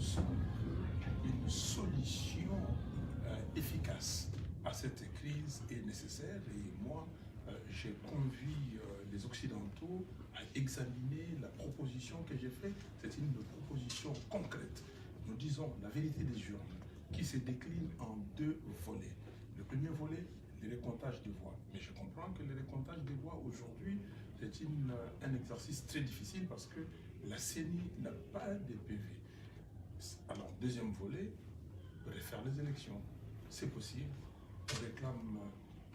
pensons qu'une solution efficace à cette crise est nécessaire et moi, j'ai conduit les Occidentaux à examiner la proposition que j'ai faite. C'est une proposition concrète. Nous disons la vérité des urnes qui se décline en deux volets. Le premier volet, le récomptage des voix. Mais je comprends que le récomptage des voix aujourd'hui, c'est un exercice très difficile parce que la CENI n'a pas de PV. Alors, deuxième volet, refaire les élections. C'est possible. On réclame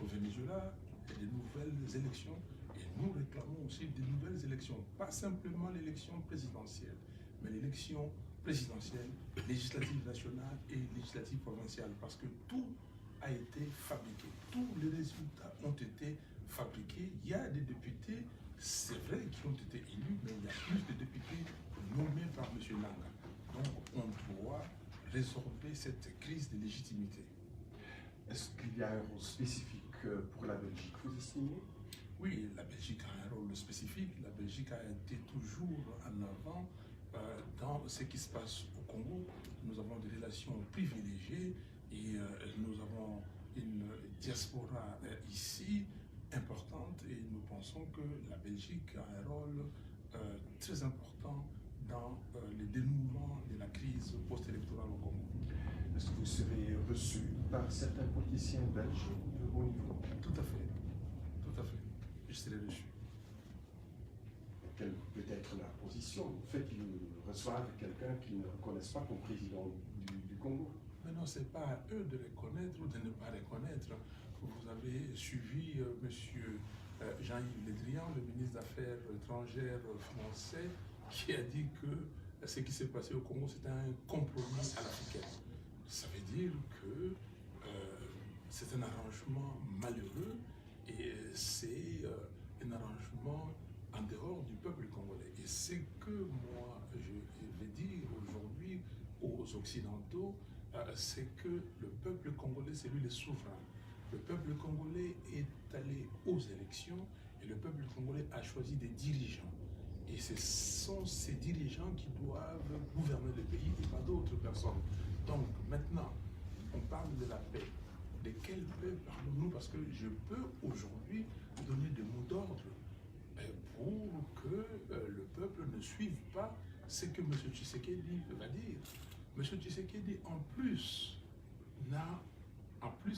au Venezuela des nouvelles élections et nous réclamons aussi des nouvelles élections. Pas simplement l'élection présidentielle, mais l'élection présidentielle, législative nationale et législative provinciale. Parce que tout a été fabriqué. Tous les résultats ont été fabriqués. Il y a des députés, c'est vrai, qui ont été élus, mais il y a plus de députés nommés par M. Nanga. Donc on doit résorber cette crise de légitimité. Est-ce qu'il y a un rôle spécifique pour la Belgique, vous estimez? Oui, la Belgique a un rôle spécifique. La Belgique a été toujours en avant dans ce qui se passe au Congo. Nous avons des relations privilégiées et nous avons une diaspora ici importante et nous pensons que la Belgique a un rôle très important dans le dénouement de la crise post-électorale au Congo. Est-ce que vous serez reçu par certains politiciens belges de haut niveau? Tout à fait. Tout à fait. Je serai reçu. Quelle peut être la position? Le fait qu'ils reçoivent quelqu'un qu'ils ne reconnaissent pas comme président du Congo? Mais non, ce n'est pas à eux de reconnaître ou de ne pas reconnaître. Vous avez suivi M. Jean-Yves Le Drian, le ministre des Affaires étrangères français, qui a dit que ce qui s'est passé au Congo, c'était un compromis à l'africaine. Ça veut dire que c'est un arrangement malheureux et c'est un arrangement en dehors du peuple congolais. Et c'est que moi, je vais dire aujourd'hui aux Occidentaux, c'est que le peuple congolais, c'est lui le souverain. Le peuple congolais est allé aux élections et le peuple congolais a choisi des dirigeants. Et ce sont ces dirigeants qui doivent gouverner le pays et pas d'autres personnes. Donc maintenant, on parle de la paix. De quelle paix parlons-nous? Parce que je peux aujourd'hui donner des mots d'ordre pour que le peuple ne suive pas ce que M. Tshisekedi va dire. M. Tshisekedi, en plus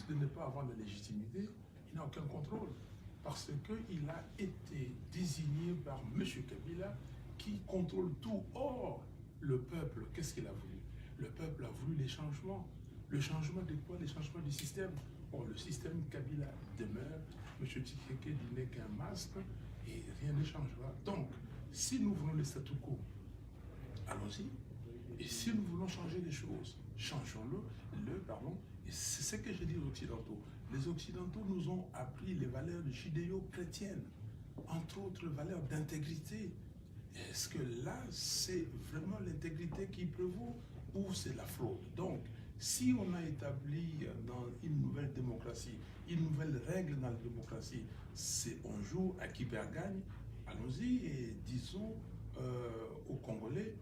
de ne pas avoir de légitimité, il n'a aucun contrôle. Parce qu'il a été désigné par M. Kabila qui contrôle tout. Or, le peuple, qu'est-ce qu'il a voulu? Le peuple a voulu les changements. Le changement de quoi? Les changements du système. Or, le système Kabila demeure. M. Tshisekedi n'est qu'un masque et rien ne changera. Donc, si nous voulons le statu quo, allons-y. Et si nous voulons changer les choses, changeons-le, et c'est ce que je dis aux Occidentaux. Les Occidentaux nous ont appris les valeurs judéo-chrétiennes, entre autres valeurs d'intégrité. Est-ce que là, c'est vraiment l'intégrité qui prévaut ou c'est la fraude? Donc, si on a établi dans une nouvelle démocratie, une nouvelle règle dans la démocratie, c'est on joue à qui perd gagne, allons-y et disons aux Congolais,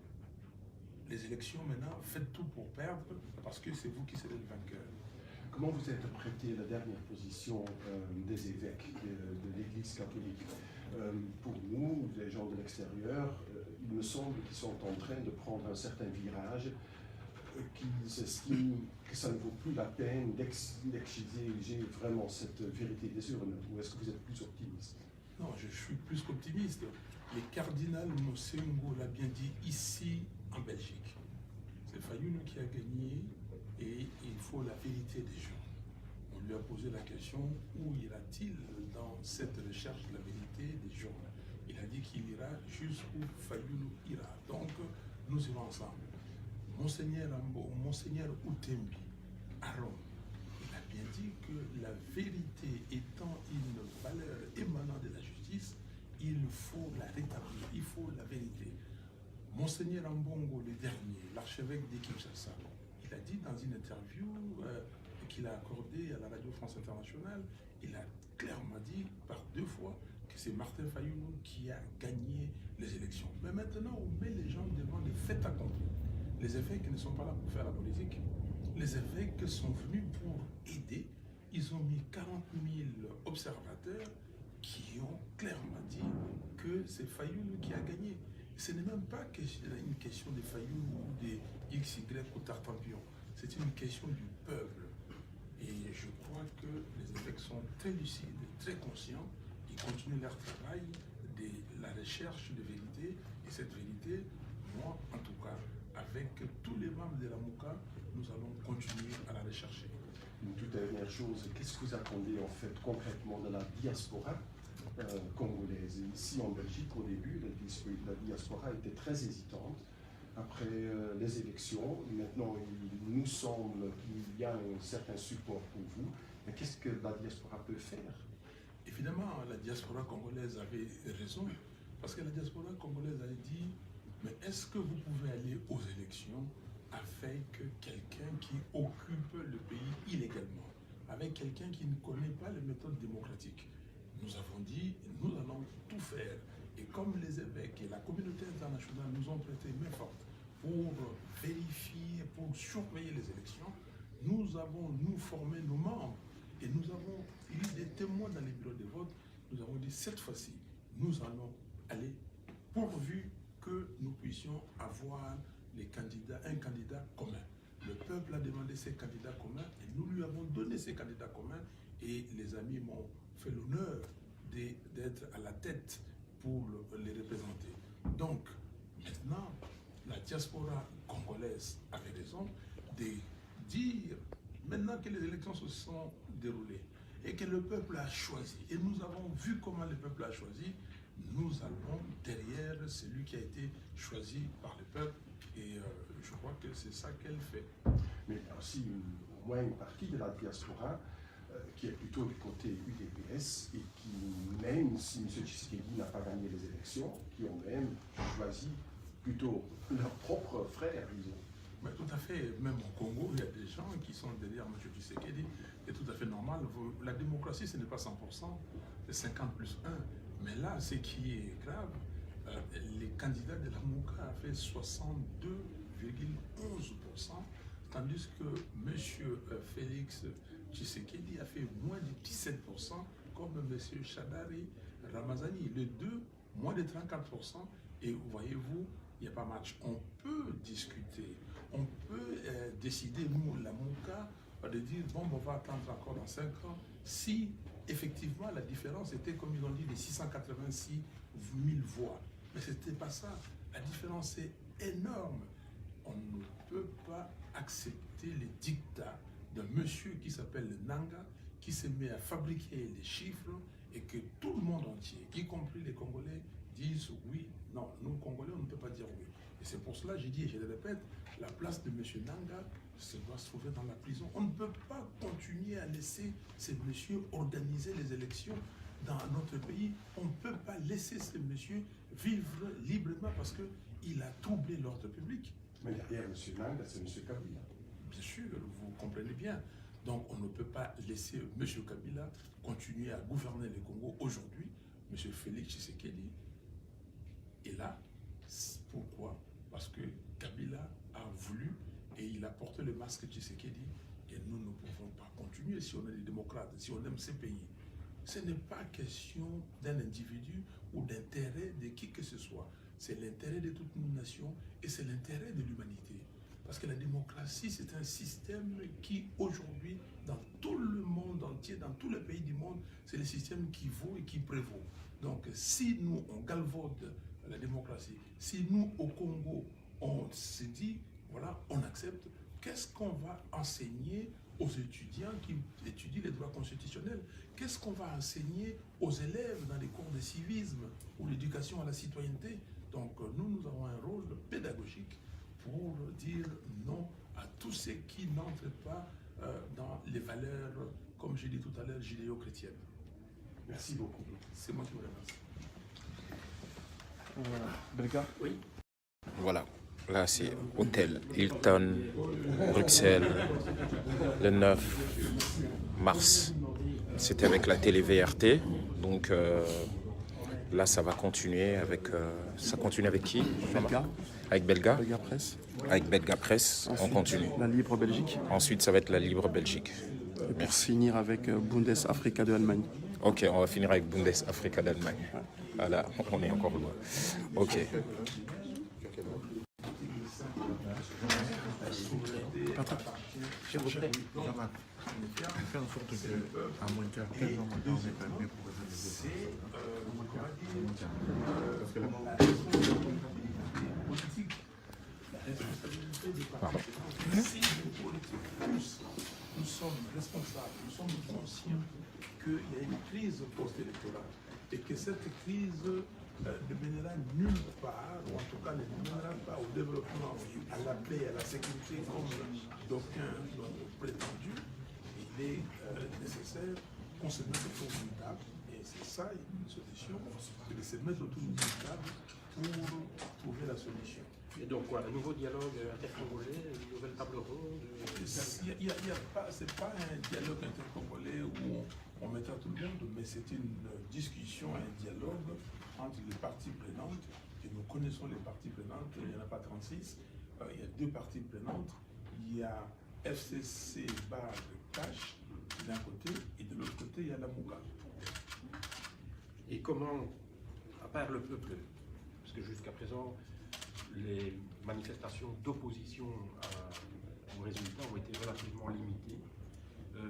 les élections maintenant, faites tout pour perdre parce que c'est vous qui serez le vainqueur. Comment vous interprétez la dernière position des évêques de l'Église catholique? Pour nous, les gens de l'extérieur, il me semble qu'ils sont en train de prendre un certain virage, qu'ils estiment que ça ne vaut plus la peine d'exiger vraiment cette vérité des urnes. Ou est-ce que vous êtes plus optimiste? Non, je suis plus qu'optimiste. Le cardinal Mosengo l'a bien dit ici en Belgique. C'est Fayoulou qui a gagné et il faut la vérité des gens. On lui a posé la question, où ira-t-il dans cette recherche de la vérité des gens? Il a dit qu'il ira jusqu'où Fayoulou ira. Donc, nous irons ensemble. Monseigneur Outembi, à Rome, il a bien dit que la vérité étant une valeur émanant de la justice, il faut la rétablir, il faut la vérité. Monseigneur Ambongo, le dernier, l'archevêque de Kinshasa, il a dit dans une interview qu'il a accordée à la Radio France Internationale, il a clairement dit par 2 fois que c'est Martin Fayoulou qui a gagné les élections. Mais maintenant, on met les gens devant les faits accomplis. Les évêques ne sont pas là pour faire la politique. Les évêques sont venus pour aider. Ils ont mis 40 000 observateurs qui ont clairement dit que c'est Fayoul qui a gagné. Ce n'est même pas une question de Fayoul ou de XY ou Tartampion. C'est une question du peuple. Et je crois que les évêques sont très lucides, très conscients. Ils continuent leur travail de la recherche de vérité. Et cette vérité, moi, en tout cas, avec tous les membres de la MOUCA, nous allons continuer à la rechercher. Une toute dernière chose, qu'est-ce que vous attendez en fait concrètement de la diaspora congolaise? Ici en Belgique, au début, la diaspora était très hésitante. Après les élections, maintenant il nous semble qu'il y a un certain support pour vous. Mais qu'est-ce que la diaspora peut faire? Évidemment, la diaspora congolaise avait raison, parce que la diaspora congolaise a dit, mais est-ce que vous pouvez aller aux élections avec quelqu'un qui occupe le pays illégalement, avec quelqu'un qui ne connaît pas les méthodes démocratiques? Nous avons dit, nous allons tout faire. Et comme les évêques et la communauté internationale nous ont prêté main forte pour vérifier, pour surveiller les élections, nous avons, formé nos membres et nous avons eu des témoins dans les bureaux de vote. Nous avons dit, cette fois-ci, nous allons aller pourvu que nous puissions avoir un candidat commun. Le peuple a demandé ces candidats communs et nous lui avons donné ces candidats communs et les amis m'ont fait l'honneur d'être à la tête pour les représenter. Donc, maintenant, la diaspora congolaise avait raison de dire, maintenant que les élections se sont déroulées et que le peuple a choisi, et nous avons vu comment le peuple a choisi, nous allons derrière celui qui a été choisi par le peuple, et je crois que c'est ça qu'elle fait. Mais aussi, au moins une partie de la diaspora qui est plutôt du côté UDPS et qui, même si M. Tshisekedi n'a pas gagné les élections, qui ont même choisi plutôt leurs propres frères, disons. Mais tout à fait, même au Congo, il y a des gens qui sont derrière M. Tshisekedi, c'est tout à fait normal. La démocratie, ce n'est pas 100%, c'est 50 plus 1. Mais là, ce qui est grave, les candidats de la MOUCA ont fait 62,11%, tandis que M. Félix Tshisekedi a fait moins de 17%, comme M. Shadari Ramazani. Les deux, moins de 34%. Et voyez-vous, il n'y a pas match. On peut discuter, on peut décider, nous, la MOUCA, de dire, bon, on va attendre encore dans 5 ans, si effectivement la différence était, comme ils ont dit, de 686 000 voix. Mais ce n'était pas ça. La différence est énorme. On ne peut pas accepter les dictats d'un monsieur qui s'appelle Nanga, qui se met à fabriquer les chiffres et que tout le monde entier, y compris les Congolais, disent oui, non, nous Congolais, on ne peut pas dire oui. Et c'est pour cela, j'ai dit et je le répète, la place de M. Nanga doit se trouver dans la prison. On ne peut pas continuer à laisser ces messieurs organiser les élections dans notre pays. On ne peut pas laisser ces messieurs vivre librement parce qu'il a troublé l'ordre public. Mais derrière M. Nanga, c'est M. Kabila. Bien sûr, vous comprenez bien. Donc on ne peut pas laisser M. Kabila continuer à gouverner le Congo aujourd'hui. M. Félix Tshisekedi est là. Pourquoi? Parce que Kabila a voulu et il a porté le masque Tshisekedi. Et nous ne pouvons pas continuer si on est des démocrates, si on aime ces pays. Ce n'est pas question d'un individu ou d'intérêt de qui que ce soit. C'est l'intérêt de toute une nation et c'est l'intérêt de l'humanité. Parce que la démocratie, c'est un système qui, aujourd'hui, dans tout le monde entier, dans tous les pays du monde, c'est le système qui vaut et qui prévaut. Donc, si nous, on galvaude la démocratie, si nous, au Congo, on se dit, voilà, on accepte, qu'est-ce qu'on va enseigner aux étudiants qui étudient les droits constitutionnels? Qu'est-ce qu'on va enseigner aux élèves dans les cours de civisme ou l'éducation à la citoyenneté? Donc, nous avons un rôle pédagogique pour dire non à tous ceux qui n'entrent pas dans les valeurs, comme j'ai dit tout à l'heure, judéo-chrétiennes. Merci beaucoup. C'est moi qui vous remercie. Belka? Oui. Voilà, là c'est Hôtel Hilton, Bruxelles, le 9 mars. C'était avec la télé VRT, donc là ça va continuer avec... ça continue avec qui? Belka? Avec Belga. Belga Presse. Avec Belga Presse, on continue. La Libre Belgique. Ensuite, ça va être la Libre Belgique. Et pour finir avec Bundes Africa de Allemagne. Ok, on va finir avec Bundes Africa d'Allemagne. Voilà, on est encore loin. Ok. Faire en sorte qu'à moins de 15 ans, on est quand même bien proposé Pardon. Si les politiques tous, nous sommes responsables, nous sommes conscients qu'il y a une crise post-électorale et que cette crise ne mènera nulle part, ou en tout cas ne mènera pas au développement, à la paix, à la sécurité comme d'aucuns l'ont prétendu, il est nécessaire qu'on se mette autour d'une table, et c'est ça une solution, c'est de se mettre autour d'une table pour trouver la solution. Et donc quoi, un nouveau dialogue intercongolais, une nouvelle table ronde C'est pas un dialogue intercongolais où on mettra tout le monde, mais c'est une discussion, un dialogue entre les parties prenantes, et nous connaissons les parties prenantes, il n'y en a pas 36, il y a deux parties prenantes, il y a FCC Bar Cash d'un côté, et de l'autre côté, il y a la Mouga. Et comment, à part le peuple, parce que jusqu'à présent, les manifestations d'opposition aux résultats ont été relativement limitées,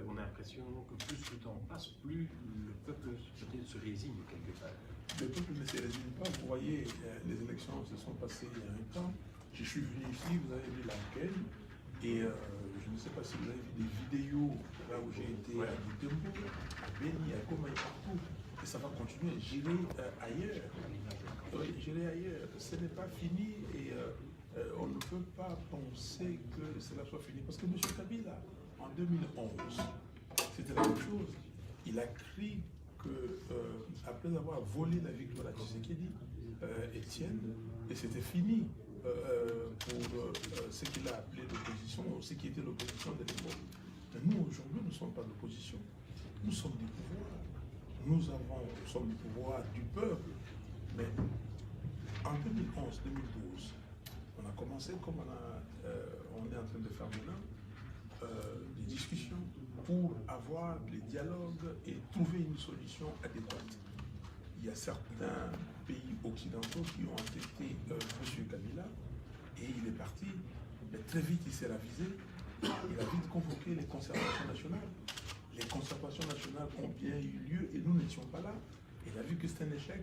on a l'impression que plus le temps passe, plus le peuple peut-être se résigne quelque part. Le peuple ne se résigne pas. Vous voyez, les élections se sont passées il y a un temps. Je suis venu ici, vous avez vu laquelle, et je ne sais pas si vous avez vu des vidéos là où j'ai été à Butembo, à Beni, à Goma et partout. Et ça va continuer. J'irai ailleurs. Oui, j'irai ailleurs. Ce n'est pas fini et on ne peut pas penser que cela soit fini. Parce que M. Kabila, en 2011, c'était la même chose. Il a crié que, après avoir volé la victoire à Tshisekedi, Étienne, et c'était fini pour ce qu'il a appelé l'opposition, ce qui était l'opposition de l'époque. Mais nous, aujourd'hui, nous ne sommes pas d'opposition. Nous sommes du pouvoir. Nous sommes du pouvoir du peuple. Mais en 2011-2012, on a commencé comme on est en train de faire maintenant, des discussions pour avoir des dialogues et trouver une solution adéquate. Il y a certains pays occidentaux qui ont entêté M. Kabila et il est parti, mais très vite il s'est ravisé, il a vite convoqué les concertations nationales. Les concertations nationales ont bien eu lieu et nous n'étions pas là. Il a vu que c'était un échec.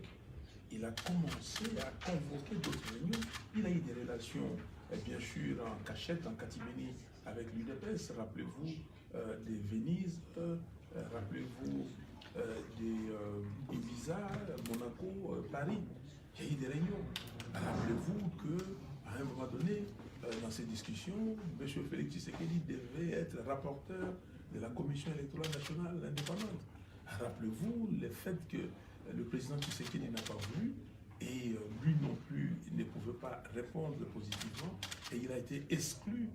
Il a commencé à convoquer d'autres réunions. Il a eu des relations, bien sûr, en cachette, en catimini avec l'UDPS. Rappelez-vous des Venise, rappelez-vous des Ibiza, Monaco, Paris. Il y a eu des réunions. Rappelez-vous qu'à un moment donné, dans ces discussions, M. Félix Tshisekedi devait être rapporteur de la Commission électorale nationale indépendante. Rappelez-vous le fait que le président Tshisekedi n'a pas voulu et lui non plus il ne pouvait pas répondre positivement et il a été exclu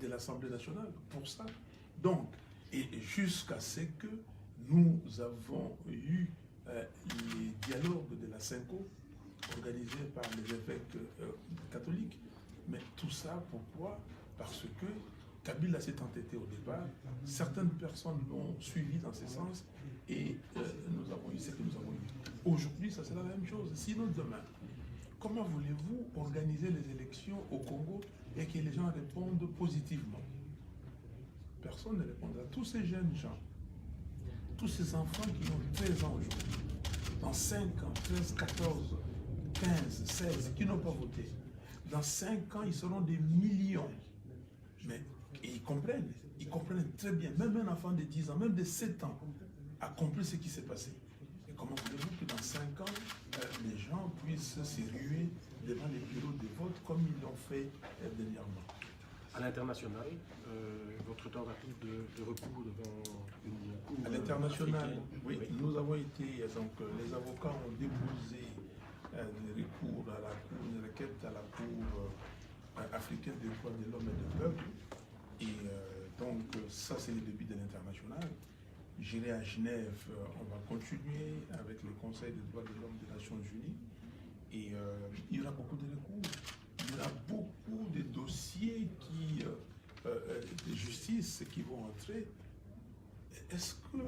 de l'Assemblée nationale pour ça. Donc, et jusqu'à ce que nous avons eu les dialogues de la Cinco organisés par les évêques catholiques. Mais tout ça, pourquoi? Parce que Kabila s'est entêté au départ, certaines personnes l'ont suivi dans ce sens et nous avons eu ce que nous avons eu. Aujourd'hui, ça sera la même chose. Sinon, demain, comment voulez-vous organiser les élections au Congo et que les gens répondent positivement? Personne ne répondra. Tous ces jeunes gens, tous ces enfants qui ont 13 ans aujourd'hui, dans 5 ans, 13, 14, 15, 16, qui n'ont pas voté, dans 5 ans, ils seront des millions. Mais et ils comprennent très bien. Même un enfant de 10 ans, même de 7 ans, a compris ce qui s'est passé. Et comment voulez-vous que dans 5 ans, les gens puissent se ruer devant les bureaux de vote comme ils l'ont fait dernièrement? À l'international, votre tentative de recours devant une cour à l'international, africaine, oui, nous avons été, donc les avocats ont déposé des recours à la cour, une requête à la cour africaine des droits de l'homme et du peuple. Et donc ça c'est le début de l'international. J'irai à Genève, on va continuer avec le Conseil des droits de l'homme des Nations Unies. Et il y aura beaucoup de recours. il y a beaucoup de dossiers de justice qui vont entrer. Est-ce que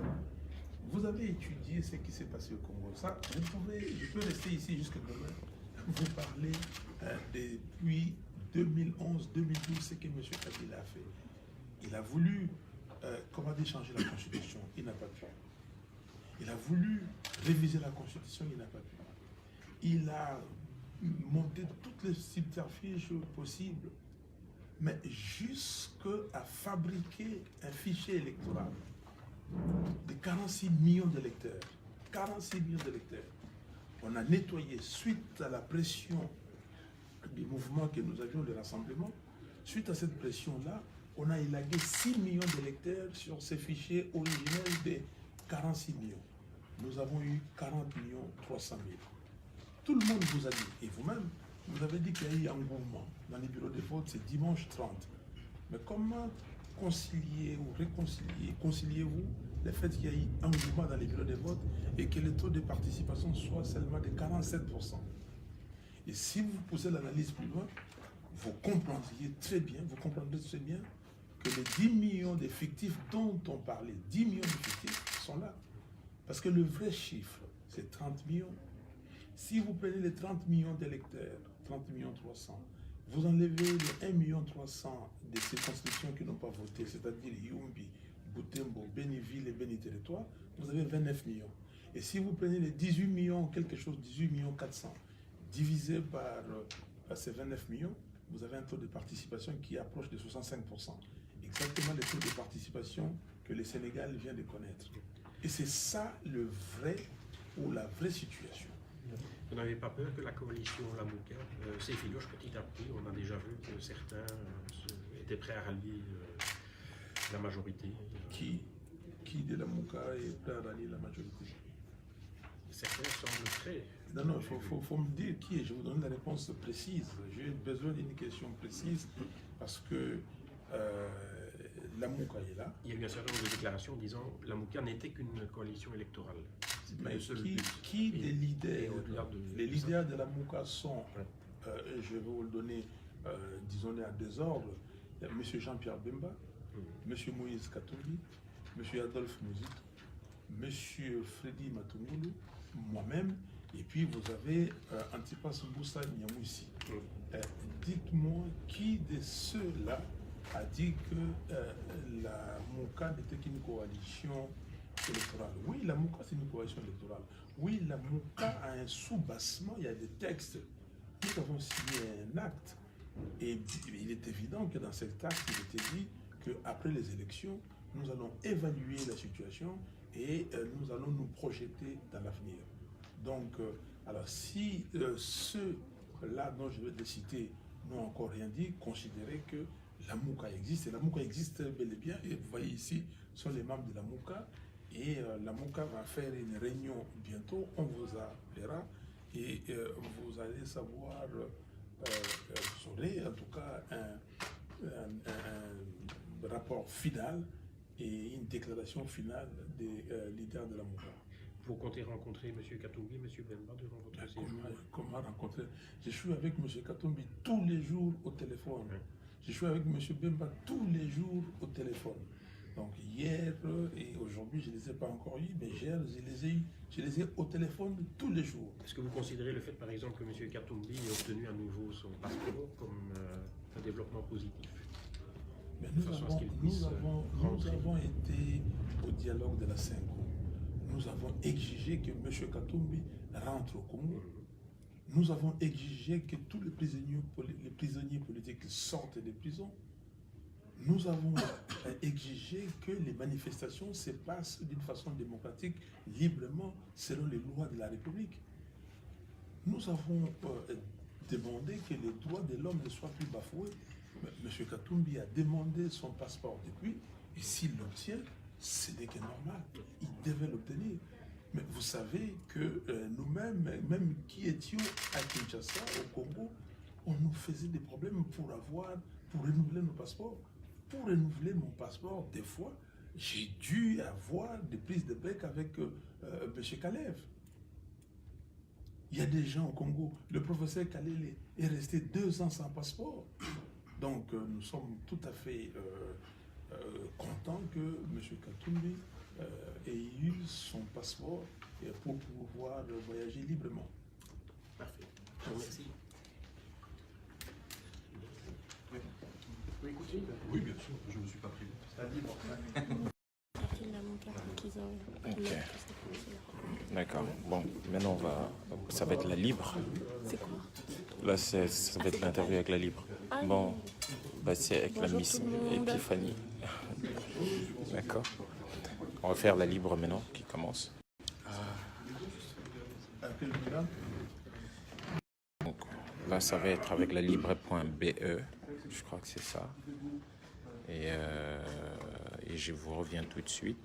vous avez étudié ce qui s'est passé au Congo? Ça, je peux rester ici jusqu'à demain, vous parler depuis 2011-2012, ce que M. Kabila a fait. Il a voulu, changer la Constitution, il n'a pas pu. Il a voulu réviser la Constitution, il n'a pas pu. Il a monté toutes les subterfuges possibles, mais jusqu'à fabriquer un fichier électoral de 46 millions d'électeurs. 46 millions d'électeurs. On a nettoyé suite à la pression du mouvement que nous avions, le rassemblement. Suite à cette pression-là, on a élagué 6 millions d'électeurs sur ces fichiers originels de 46 millions. Nous avons eu 40 300 000. Tout le monde vous a dit, et vous-même, vous avez dit qu'il y a eu un mouvement dans les bureaux de vote, c'est dimanche 30. Mais comment conciliez vous le fait qu'il y a eu un mouvement dans les bureaux de vote et que le taux de participation soit seulement de 47%? Et si vous poussez l'analyse plus loin, vous comprendrez très bien que les 10 millions d'effectifs dont on parlait, 10 millions d'effectifs sont là. Parce que le vrai chiffre, c'est 30 millions. Si vous prenez les 30 millions d'électeurs, 30 millions 300, vous enlevez les 1 million 300 des circonscriptions qui n'ont pas voté, c'est-à-dire Yumbi, Butembo, Béniville et Béni-Territoire, vous avez 29 millions. Et si vous prenez les 18 millions, 18 millions 400, divisé par ces 29 millions, vous avez un taux de participation qui approche de 65%. Exactement le taux de participation que le Sénégal vient de connaître. Et c'est ça la vraie situation. Vous n'avez pas peur que la coalition Lamouka s'effiloche petit à petit? On a déjà vu que certains étaient prêts à rallier la majorité. Qui de Lamouka est prêt à rallier la majorité? Certains semblent prêts. Non, il faut me dire qui est. Je vous donne la réponse précise. J'ai besoin d'une question précise parce que Lamouka est là. Il y a eu un certain nombre de déclarations disant que Lamouka n'était qu'une coalition électorale. Mais qui des leaders, les leaders de Lamouka sont, je vais vous le donner, disons-les à deux ordres, il y a M. Jean-Pierre Bemba, M. Moïse Katumbi, M. Adolphe Mouzito, M. Freddy Matungulu, moi-même, et puis vous avez Antipas Moussa Niamoussi. Dites-moi qui de ceux-là a dit que la Mouka n'était qu'une coalition électorale? Oui, la Mouka, c'est une coalition électorale. Oui, la Mouka a un sous-bassement, il y a des textes. Nous avons signé un acte. Et il est évident que dans cet acte, il était dit qu'après les élections, nous allons évaluer la situation et nous allons nous projeter dans l'avenir. Donc, alors si ceux-là dont je vais te citer n'ont encore rien dit, considérez que la Mouka existe. Et la Mouka existe bel et bien. Et vous voyez ici, ce sont les membres de la Mouka. Et la Mouka va faire une réunion bientôt. On vous appellera et vous allez savoir, vous aurez en tout cas un rapport final et une déclaration finale des leaders de la Mouka. Vous comptez rencontrer M. Katumbi, M. Bemba durant votre séjour? Comment rencontrer? Je suis avec M. Katumbi tous les jours au téléphone. Je suis avec M. Bemba tous les jours au téléphone. Donc hier et aujourd'hui, je ne les ai pas encore eus, mais hier, je les ai au téléphone tous les jours. Est-ce que vous considérez le fait, par exemple, que M. Katumbi ait obtenu à nouveau son passeport comme un développement positif? Mais nous avons été au dialogue de la Synchro. Nous avons exigé que M. Katumbi rentre au Congo. Nous avons exigé que tous les prisonniers politiques sortent des prisons. Nous avons exigé que les manifestations se passent d'une façon démocratique, librement, selon les lois de la République. Nous avons demandé que les droits de l'homme ne soient plus bafoués. M. Katumbi a demandé son passeport depuis, et s'il l'obtient, ce n'est que normal. Il devait l'obtenir. Mais vous savez que nous-mêmes, même qui étions à Kinshasa, au Congo, on nous faisait des problèmes pour renouveler nos passeports. Pour renouveler mon passeport, des fois, j'ai dû avoir des prises de bec avec M. Kalev. Il y a des gens au Congo, le professeur Kalele est resté 2 ans sans passeport. Donc nous sommes tout à fait contents que M. Katumbi ait eu son passeport pour pouvoir voyager librement. Parfait. Je vous remercie. Oui, écoutez. Oui, bien sûr, je ne me suis pas privé. Ok. D'accord. Bon, maintenant ça va être la libre. C'est quoi? Là, ça va être l'interview avec la libre. Bon, bah, c'est avec la Miss Epiphanie. D'accord. On va faire la libre maintenant qui commence. Donc, là, ça va être avec la libre.be. Je crois que c'est ça. Et je vous reviens tout de suite.